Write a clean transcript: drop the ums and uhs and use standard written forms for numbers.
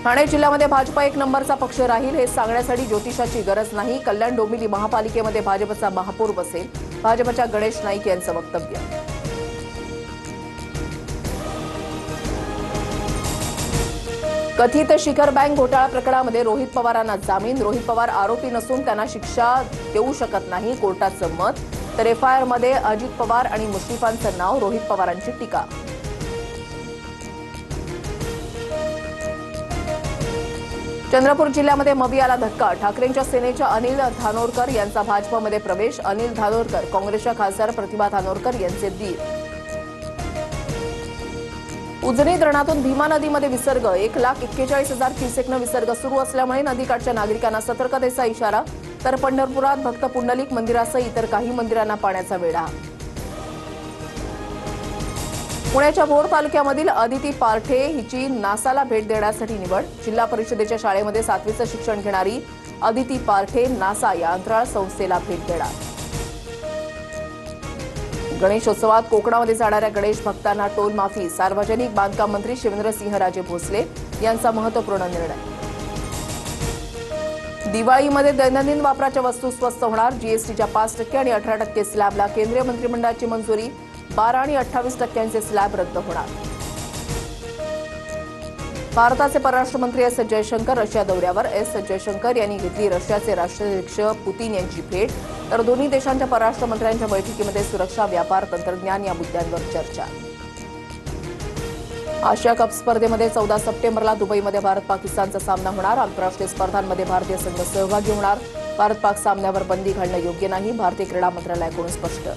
ठाणे जिल्ह्यामध्ये भाजपा एक नंबरचा पक्ष राहील हे सांगण्यासाठी ज्योतिषाची गरज नाही। कल्याण डोंबिवली महापालिकेमध्ये भाजपचा महापौर बसेल, भाजपच्या गणेश नाईक यांचं वक्तव्य। कथित शिखर बँक घोटाळा प्रकरणामध्ये रोहित पवारांना जामीन। रोहित पवार आरोपी नसून त्यांना शिक्षा देऊ शकत नाही, कोर्टाचं मत। तर एफआयआर मध्ये अजित पवार आणि मुश्रीफांचं नाव, रोहित पवारांची टीका। चंद्रपूर जिल्ह्यामध्ये मवियाला धक्का। ठाकरेंच्या सेनेच्या अनिल धानोरकर यांचा भाजपमध्ये प्रवेश। अनिल धानोरकर काँग्रेसच्या खासदार प्रतिभा धानोरकर यांचे दीर। उजनी धरणातून भीमा नदीमध्ये विसर्ग। 1,41,000 क्युसेकनं विसर्ग सुरू असल्यामुळे नदीकाठच्या नागरिकांना सतर्कतेचा इशारा। तर पंढरपुरात भक्त पुंडलिक मंदिरासह इतर काही मंदिरांना पाण्याचा वेढा। पुण्याच्या भोर तालुक्यामधील अदिती पारठे हिची नासाला भेट देण्यासाठी निवड। जिल्हा परिषदेच्या शाळेमध्ये 7वीचं शिक्षण घेणारी अदिती पारठे नासा या अंतराळ संस्थेला भेट देणार। गणेशोत्सवात कोकणामध्ये जाणाऱ्या गणेश भक्तांना टोल माफी। सार्वजनिक बांधकाम मंत्री शिवेंद्रसिंहराजे भोसले यांचा महत्त्वपूर्ण निर्णय। दिवाळीमध्ये दैनंदिन वापराच्या वस्तू स्वस्त होणार। जीएसटीच्या 5% आणि 18% स्लॅबला केंद्रीय मंत्रिमंडळाची मंजुरी। 12 आणि 28% स्लॅब रद्द होणार। भारताचे परराष्ट्र मंत्री एस जयशंकर रशिया दौऱ्यावर। एस जयशंकर यांनी घेतली रशियाचे राष्ट्राध्यक्ष पुतीन यांची भेट। तर दोन्ही देशांच्या परराष्ट्र मंत्र्यांच्या बैठकीमध्ये सुरक्षा, व्यापार, तंत्रज्ञान या मुद्द्यांवर चर्चा। आशिया कप स्पर्धेमध्ये 14 सप्टेंबरला दुबईमध्ये भारत पाकिस्तानचा सामना होणार। आंतरराष्ट्रीय स्पर्धांमध्ये भारतीय संघ सहभागी होणार। भारत पाक सामन्यावर बंदी घालणं योग्य नाही, भारतीय क्रीडा मंत्रालयाकडून स्पष्ट।